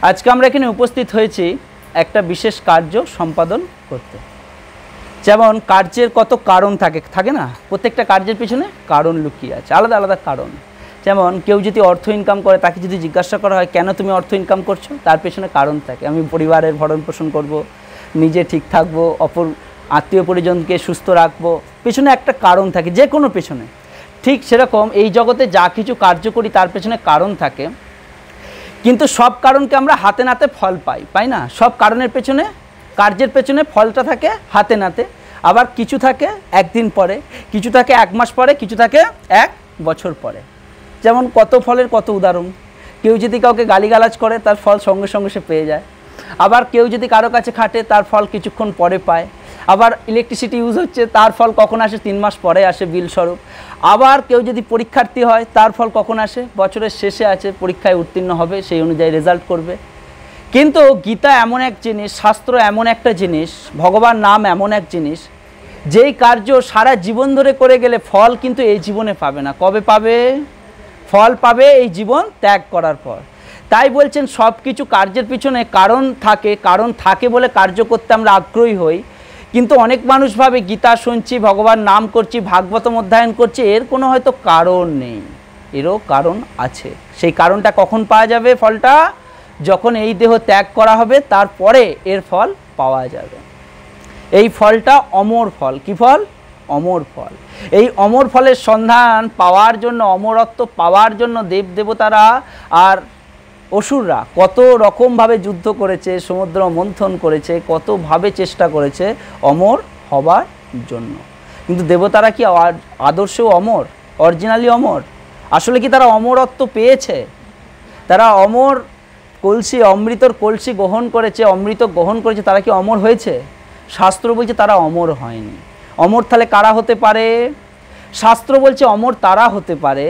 আজকে আমরা এখানে উপস্থিত হয়েছি একটা বিশেষ কার্য সম্পাদন করতে। যেমন কার্যের কত কারণ থাকে না, প্রত্যেকটা কার্যের পিছনে কারণ লুকিয়ে আছে, আলাদা আলাদা কারণ। যেমন কেউ যদি অর্থ ইনকাম করে, তাকে যদি জিজ্ঞাসা করা হয় কেন তুমি অর্থ ইনকাম করছো, তার পেছনে কারণ থাকে। আমি পরিবারের ভরণ পোষণ করব, নিজে ঠিক থাকবো, অপর আত্মীয় পরিজনকে সুস্থ রাখবো, পেছনে একটা কারণ থাকে, যে কোনো পেছনে। ঠিক সেরকম এই জগতে যা কিছু কার্য করি তার পেছনে কারণ থাকে, কিন্তু সব কারণকে আমরা হাতে নাতে ফল পাই না। সব কারণের পেছনে, কার্যের পেছনে ফলটা থাকে হাতে নাতে। আবার কিছু থাকে একদিন পরে, কিছু থাকে এক মাস পরে, কিছু থাকে এক বছর পরে। যেমন কত ফলের কত উদাহরণ। কেউ যদি কাউকে গালিগালাজ করে, তার ফল সঙ্গে সঙ্গে সে পেয়ে যায়। আবার কেউ যদি কারো কাছে খাটে, তার ফল কিছুক্ষণ পরে পায়। আবার ইলেকট্রিসিটি ইউজ হচ্ছে, তার ফল কখন আসে? 3 মাস পরে আসে বিল স্বরূপ। আবার কেউ যদি পরীক্ষার্থী হয়, তার ফল কখন আসে? বছরের শেষে আছে, পরীক্ষায় উত্তীর্ণ হবে, সেই অনুযায়ী রেজাল্ট করবে। কিন্তু গীতা এমন এক জিনিস, শাস্ত্র এমন একটা জিনিস, ভগবান নাম এমন এক জিনিস, যেই কার্য সারা জীবন ধরে করে গেলে ফল কিন্তু এই জীবনে পাবে না। কবে পাবে? ফল পাবে এই জীবন ত্যাগ করার পর। তাই বলছেন সব কিছু কার্যের পিছনে কারণ থাকে, কারণ থাকে বলে কার্য করতে আমরা আগ্রহী হই। কিন্তু অনেক মানুষ ভাবে গীতা শুনছি, ভগবান নাম করছি, ভাগবতম অধ্যয়ন করছি, এর কোনো হয়তো কারণ নেই। এরও কারণ আছে। সেই কারণটা কখন পাওয়া যাবে? ফলটা যখন এই দেহ ত্যাগ করা হবে, তারপরে এর ফল পাওয়া যাবে। এই ফলটা অমর ফল। কি ফল? অমর ফল। এই অমর ফলের সন্ধান পাওয়ার জন্য, অমরত্ব পাওয়ার জন্য দেব দেবতারা আর অসুররা কত রকমভাবে যুদ্ধ করেছে, সমুদ্র মন্থন করেছে, কতভাবে চেষ্টা করেছে অমর হবার জন্য। কিন্তু দেবতারা কি আদর্শেও অমর, অরিজিনালি অমর? আসলে কি তারা অমরত্ব পেয়েছে? তারা অমর কলসি, অমৃতর কলসি গ্রহণ করেছে, অমৃত গ্রহণ করেছে, তারা কি অমর হয়েছে? শাস্ত্র বলছে তারা অমর হয়নি। অমর তাহলে কারা হতে পারে? শাস্ত্র বলছে অমর তারা হতে পারে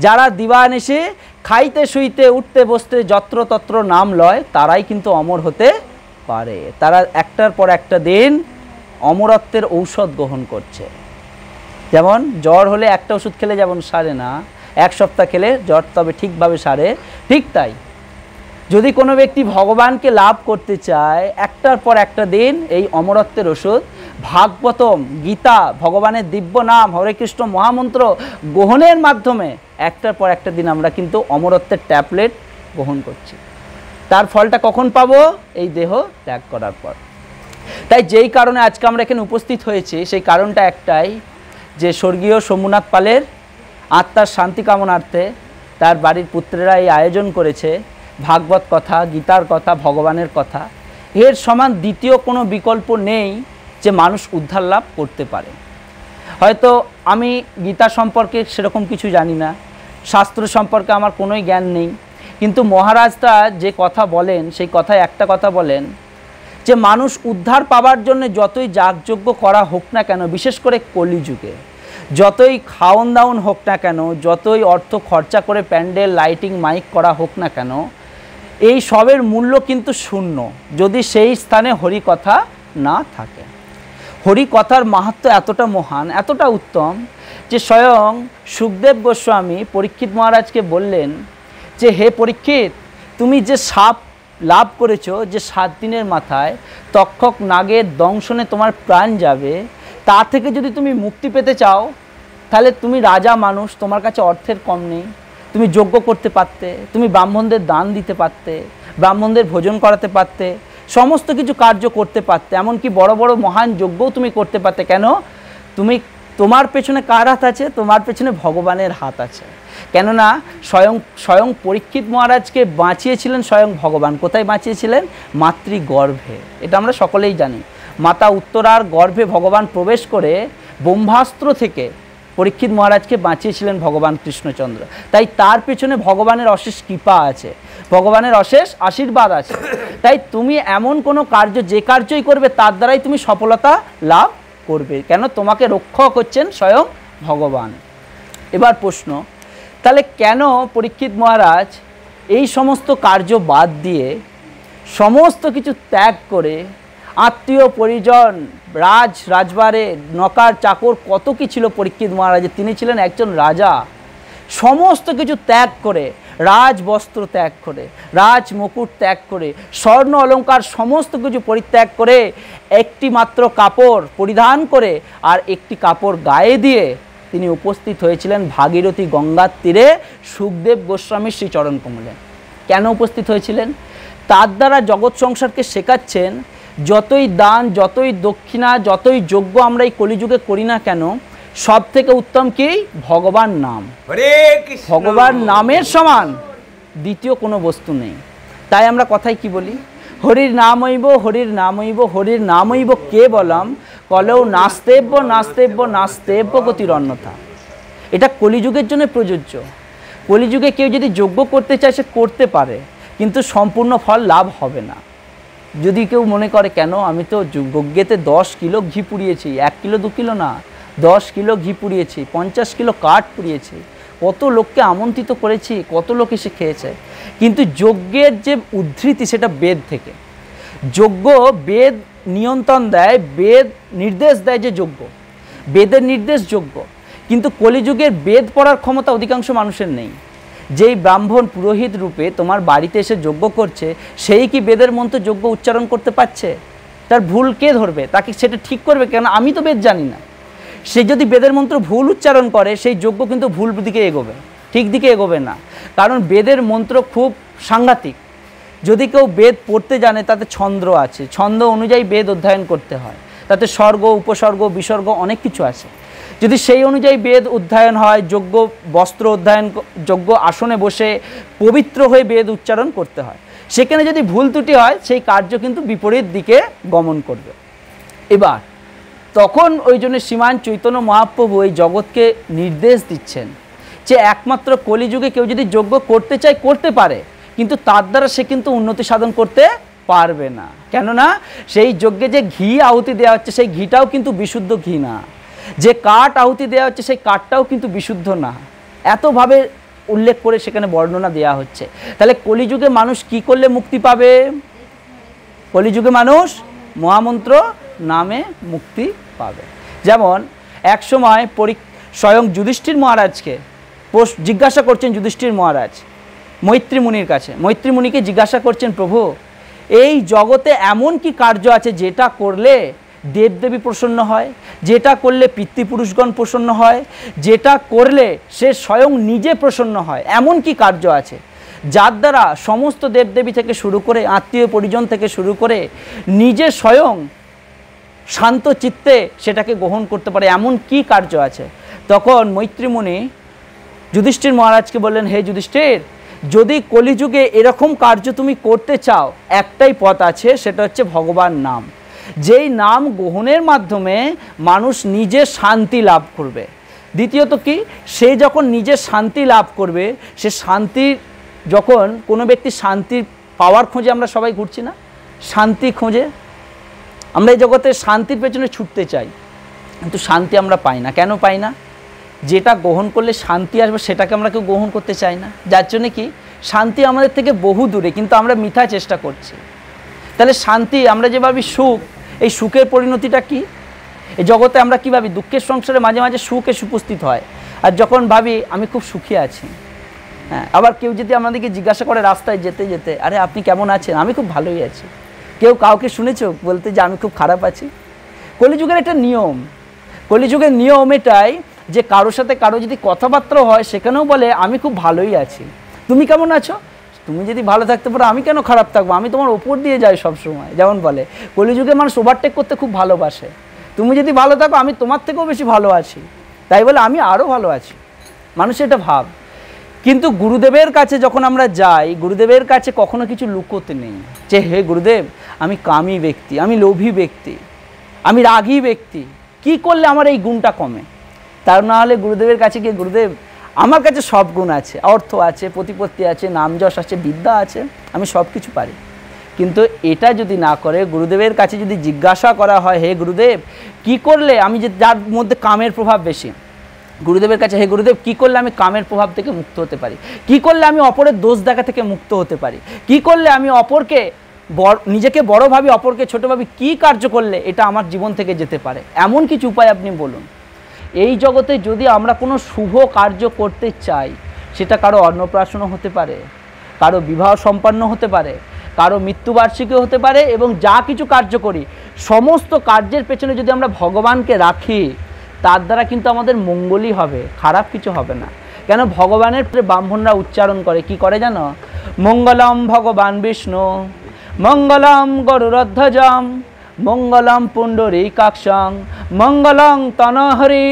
যারা দিবানিশি খাইতে শুইতে উঠতে বসতে যত্র তত্র নাম লয়, তারাই কিন্তু অমর হতে পারে। তারা একটার পর একটা দিন অমরত্বের ঔষধ গ্রহণ করছে। যেমন জ্বর হলে একটা ওষুধ খেলে যেমন সারে না, 1 সপ্তাহ খেলে জ্বর তবে ঠিকভাবে সারে, ঠিক তাই যদি কোনো ব্যক্তি ভগবানকে লাভ করতে চায়, একটার পর একটা দিন এই অমরত্বের ওষুধ ভাগবতম, গীতা, ভগবানের দিব্য নাম, হরে কৃষ্ণ মহামন্ত্র গ্রহণের মাধ্যমে একটার পর একটা দিন আমরা কিন্তু অমরত্বের ট্যাবলেট গ্রহণ করছি। তার ফলটা কখন পাবো? এই দেহ ত্যাগ করার পর। তাই যেই কারণে আজকে আমরা এখানে উপস্থিত হয়েছি, সেই কারণটা একটাই, যে স্বর্গীয় সোমনাথ পালের আত্মার শান্তি কামনার্থে তার বাড়ির পুত্রেরা এই আয়োজন করেছে ভাগবত কথা, গীতার কথা, ভগবানের কথা। এর সমান দ্বিতীয় কোনো বিকল্প নেই যে মানুষ উদ্ধার লাভ করতে পারে। হয়তো আমি গীতা সম্পর্কে সেরকম কিছু জানি না, শাস্ত্র সম্পর্কে আমার কোনোই জ্ঞান নেই, কিন্তু মহারাজটা যে কথা বলেন, সেই কথায় একটা কথা বলেন যে মানুষ উদ্ধার পাবার জন্য যতই যাগযজ্ঞ করা হোক না কেন, বিশেষ করে কলিযুগে যতই খাওন দাওন হোক না কেন, যতই অর্থ খরচা করে প্যান্ডেল, লাইটিং, মাইক করা হোক না কেন, এই সবের মূল্য কিন্তু শূন্য যদি সেই স্থানে হরিকথা না থাকে। হরিকথার মাহাত্ম্য এতটা মহান, এতটা উত্তম যে স্বয়ং সুখদেব গোস্বামী পরীক্ষিত মহারাজকে বললেন যে হে পরীক্ষিত, তুমি যে সাপ লাভ করেছো, যে 7 দিনের মাথায় তক্ষক নাগের দংশনে তোমার প্রাণ যাবে, তা থেকে যদি তুমি মুক্তি পেতে চাও, তাহলে তুমি রাজা মানুষ, তোমার কাছে অর্থের কম নেই, তুমি যজ্ঞ করতে পারতে, তুমি ব্রাহ্মণদের দান দিতে পারতে, ব্রাহ্মণদের ভোজন করাতে পারতে, সমস্ত কিছু কার্য করতে পারতে, এমনকি বড় বড় মহান যজ্ঞও তুমি করতে পারতে। কেন? তোমার পেছনে কার হাত আছে? তোমার পেছনে ভগবানের হাত আছে। কেননা স্বয়ং পরীক্ষিত মহারাজকে বাঁচিয়েছিলেন স্বয়ং ভগবান। কোথায় বাঁচিয়েছিলেন? মাতৃগর্ভে। এটা আমরা সকলেই জানি। মাতা উত্তরার গর্ভে ভগবান প্রবেশ করে ব্রহ্মাস্ত্র থেকে পরীক্ষিত মহারাজকে বাঁচিয়েছিলেন ভগবান কৃষ্ণচন্দ্র। তাই তার পেছনে ভগবানের অশেষ কৃপা আছে, ভগবানের অশেষ আশীর্বাদ আছে। তাই তুমি এমন কোনো কার্য, যে কার্যই করবে তার দ্বারাই তুমি সফলতা লাভ করবে। কেন? তোমাকে রক্ষক হচ্ছেন স্বয়ং ভগবান। এবার প্রশ্ন, তাহলে কেন পরীক্ষিত মহারাজ এই সমস্ত কার্য বাদ দিয়ে, সমস্ত কিছু ত্যাগ করে, আত্মীয় পরিজন, রাজবাড়ে, নকার চাকর, কত কি ছিল পরীক্ষিত মহারাজের, তিনি ছিলেন একজন রাজা, সমস্ত কিছু ত্যাগ করে রাজবস্ত্র ত্যাগ করে, রাজ মুকুট ত্যাগ করে, স্বর্ণ অলঙ্কার সমস্ত কিছু পরিত্যাগ করে একটি মাত্র কাপড় পরিধান করে আর একটি কাপড় গায়ে দিয়ে তিনি উপস্থিত হয়েছিলেন ভাগীরথী গঙ্গার তীরে সুখদেব গোস্বামীর শ্রীচরণ কমলে। কেন উপস্থিত হয়েছিলেন? তার দ্বারা জগৎ সংসারকে শেখাচ্ছেন যতই দান, যতই দক্ষিণা, যতই যজ্ঞ আমরা এই কলিযুগে করি না কেন, সব থেকে উত্তম কি? ভগবান নাম। ভগবান নামের সমান দ্বিতীয় কোনো বস্তু নেই। তাই আমরা কথায় কি বলি? হরির নামৈব, হরির নামৈব, হরির নামৈব কেবলম কলেও নাস্তেব্য নাস্তেব্য নাস্তেব্য গতির অন্যথা। এটা কলিযুগের জন্য প্রযোজ্য। কলিযুগে কেউ যদি যজ্ঞ করতে চায় সে করতে পারে, কিন্তু সম্পূর্ণ ফল লাভ হবে না। যদি কেউ মনে করে কেন আমি তো যজ্ঞেতে 10 কিলো ঘি পুড়িয়েছি, 1 কিলো 2 কিলো না, 10 কিলো ঘি পুড়িয়েছি, 50 কিলো কাঠ পুড়িয়েছি, কত লোককে আমন্ত্রিত করেছি, কত লোক এসে খেয়েছে। কিন্তু যজ্ঞের যে উদ্ধৃতি সেটা বেদ থেকে। যজ্ঞ বেদ নিয়ন্ত্রণ দেয়, বেদ নির্দেশ দেয় যে যজ্ঞ, বেদের নির্দেশ যজ্ঞ। কিন্তু কলিযুগের বেদ পড়ার ক্ষমতা অধিকাংশ মানুষের নেই। যেই ব্রাহ্মণ পুরোহিত রূপে তোমার বাড়িতে এসে যজ্ঞ করছে, সেই কি বেদের মন্ত্র যজ্ঞ উচ্চারণ করতে পারছে? তার ভুল কে ধরবে? তাকে সেটা ঠিক করবে কেন? আমি তো বেদ জানি না। সে যদি বেদের মন্ত্র ভুল উচ্চারণ করে সেই যজ্ঞ কিন্তু ভুল দিকে এগোবে, ঠিক দিকে এগোবে না। কারণ বেদের মন্ত্র খুব সাংঘাতিক। যদি কেউ বেদ পড়তে জানে তাতে ছন্দ আছে, ছন্দ অনুযায়ী বেদ অধ্যয়ন করতে হয়, তাতে স্বর্গ, উপসর্গ, বিসর্গ অনেক কিছু আছে। যদি সেই অনুযায়ী বেদ অধ্যয়ন হয়, যোগ্য বস্ত্র অধ্যয়ন, যোগ্য আসনে বসে পবিত্র হয়ে বেদ উচ্চারণ করতে হয়। সেখানে যদি ভুল ত্রুটি হয় সেই কার্য কিন্তু বিপরীত দিকে গমন করবে। এবার তখন ওই জন্য শ্রীমান চৈতন্য মহাপ্রভু এই জগৎকে নির্দেশ দিচ্ছেন যে একমাত্র কলিযুগে কেউ যদি যজ্ঞ করতে চায় করতে পারে, কিন্তু তার দ্বারা সে কিন্তু উন্নতি সাধন করতে পারবে না। কেননা সেই যজ্ঞে যে ঘি আহুতি দেওয়া হচ্ছে সেই ঘিটাও কিন্তু বিশুদ্ধ ঘি না, যে কাঠ আহুতি দেওয়া হচ্ছে সেই কাঠটাও কিন্তু বিশুদ্ধ না। এতভাবে উল্লেখ করে সেখানে বর্ণনা দেওয়া হচ্ছে। তাহলে কলিযুগে মানুষ কি করলে মুক্তি পাবে? কলিযুগে মানুষ মহামন্ত্র নামে মুক্তি পাবে। যেমন এক সময় স্বয়ং যুধিষ্ঠির মহারাজকে জিজ্ঞাসা করছেন যুধিষ্ঠির মহারাজ মৈত্রী মুনির কাছে। মৈত্রী মুনিকে জিজ্ঞাসা করছেন, প্রভু এই জগতে এমন কি কার্য আছে যেটা করলে দেবদেবী প্রসন্ন হয়, যেটা করলে পিতৃপুরুষগণ প্রসন্ন হয়, যেটা করলে সে স্বয়ং নিজে প্রসন্ন হয়? এমন কি কার্য আছে যার দ্বারা সমস্ত দেবদেবী থেকে শুরু করে আত্মীয় পরিজন থেকে শুরু করে নিজে স্বয়ং শান্ত চিত্তে সেটাকে গ্রহণ করতে পারে? এমন কি কার্য আছে? তখন মৈত্রী মুনি যুধিষ্ঠির মহারাজকে বললেন, হে যুধিষ্ঠির, যদি কলিযুগে এরকম কার্য তুমি করতে চাও, একটাই পথ আছে, সেটা হচ্ছে ভগবান নাম। যেই নাম গ্রহণের মাধ্যমে মানুষ নিজে শান্তি লাভ করবে। দ্বিতীয়ত কি, সে যখন নিজে শান্তি লাভ করবে, সে শান্তির যখন কোনো ব্যক্তি শান্তি পাওয়ার খোঁজে, আমরা সবাই ঘুরছি না শান্তি খোঁজে, আমরা এই জগতে শান্তির পেছনে ছুটতে চাই, কিন্তু শান্তি আমরা পাই না। কেন পাই না? যেটা গ্রহণ করলে শান্তি আসবে সেটাকে আমরা কেউ গ্রহণ করতে চাই না, যার জন্য কি শান্তি আমাদের থেকে বহু দূরে, কিন্তু আমরা মিথ্যা চেষ্টা করছি। তাহলে শান্তি, আমরা যে ভাবি সুখ, এই সুখের পরিণতিটা কি? এই জগতে আমরা কী ভাবি? দুঃখের সংসারে মাঝে মাঝে সুখ এসে উপস্থিত হয়, আর যখন ভাবি আমি খুব সুখী আছি, হ্যাঁ, আবার কেউ যদি আমাদেরকে জিজ্ঞাসা করে রাস্তায় যেতে যেতে, আরে আপনি কেমন আছেন? আমি খুব ভালোই আছি। কেউ কাউকে শুনেছ বলতে যে আমি খুব খারাপ আছি? কলিযুগের একটা নিয়ম, কলিযুগের নিয়ম এটাই যে কারোর সাথে কারো যদি কথাবার্তা হয় সেখানেও বলে আমি খুব ভালোই আছি। তুমি কেমন আছো? তুমি যদি ভালো থাকতে পারো আমি কেন খারাপ থাকবো? আমি তোমার ওপর দিয়ে যাই সবসময়। যেমন বলে কলিযুগে মানুষ ওভারটেক করতে খুব ভালোবাসে। তুমি যদি ভালো থাকো আমি তোমার থেকেও বেশি ভালো আছি, তাই বলে আমি আরও ভালো আছি। মানুষের এটা ভাব। কিন্তু গুরুদেবের কাছে যখন আমরা যাই, গুরুদেবের কাছে কখনো কিছু লুকোতে নেই যে হে গুরুদেব আমি কামী ব্যক্তি, আমি লোভী ব্যক্তি, আমি রাগী ব্যক্তি, কি করলে আমার এই গুণটা কমে? তার না হলে গুরুদেবের কাছে গিয়ে, গুরুদেব আমার কাছে সব গুণ আছে, অর্থ আছে, প্রতিপত্তি আছে, নাম যশ আছে, বিদ্যা আছে, আমি সব কিছু পারি। কিন্তু এটা যদি না করে, গুরুদেবের কাছে যদি জিজ্ঞাসা করা হয় হে গুরুদেব কি করলে, আমি যে যার মধ্যে কামের প্রভাব বেশি, গুরুদেবের কাছে হে গুরুদেব কি করলে আমি কামের প্রভাব থেকে মুক্ত হতে পারি, কি করলে আমি অপরের দোষ দেখা থেকে মুক্ত হতে পারি, কি করলে আমি অপরকে নিজেকে বড় ভাবি, অপরকে ছোট ভাবি, কি কার্য করলে এটা আমার জীবন থেকে যেতে পারে, এমন কিছু উপায় আপনি বলুন। এই জগতে যদি আমরা কোনো শুভ কার্য করতে চাই, সেটা কারো অন্নপ্রাশনও হতে পারে, কারো বিবাহ সম্পন্ন হতে পারে, কারো মৃত্যুবার্ষিকীও হতে পারে। এবং যা কিছু কার্য করি সমস্ত কার্যের পেছনে যদি আমরা ভগবানকে রাখি তার দ্বারা কিন্তু আমাদের মঙ্গলই হবে, খারাপ কিছু হবে না। কেন ভগবানের ব্রাহ্মণরা উচ্চারণ করে, কি করে জানো? মঙ্গলম ভগবান বিষ্ণু, মঙ্গলম গরুরধ্বজম, মঙ্গলম পুণ্ডরীকাক্ষং, মঙ্গলং তনহরি।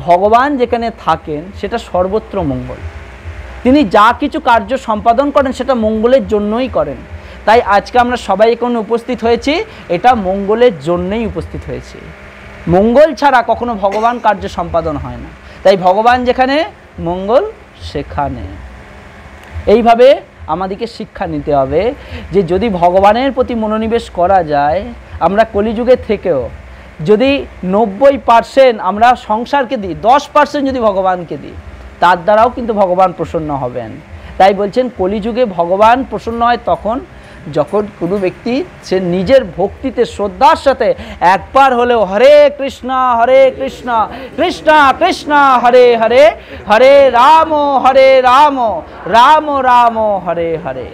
ভগবান যেখানে থাকেন সেটা সর্বত্র মঙ্গল। তিনি যা কিছু কার্য সম্পাদন করেন সেটা মঙ্গলের জন্যই করেন। তাই আজকে আমরা সবাই এখানে উপস্থিত হয়েছি, এটা মঙ্গলের জন্যই উপস্থিত হয়েছি। মঙ্গল ছাড়া কখনো ভগবান কার্য সম্পাদন হয় না। তাই ভগবান যেখানে মঙ্গল সেখানে। এইভাবে আমাদেরকে শিক্ষা নিতে হবে যে যদি ভগবানের প্রতি মনোনিবেশ করা যায়, আমরা কলিযুগে থেকেও যদি 90% আমরা সংসারকে দিই, 10% যদি ভগবানকে দিই, তার দ্বারাও কিন্তু ভগবান প্রসন্ন হবেন। তাই বলছেন কলিযুগে ভগবান প্রসন্ন হয় তখন যখন কোনো ব্যক্তি সে নিজের ভক্তিতে শ্রদ্ধার সাথে একবার হলেও হরে কৃষ্ণ কৃষ্ণ কৃষ্ণ হরে হরে, হরে রাম রাম রাম হরে হরে।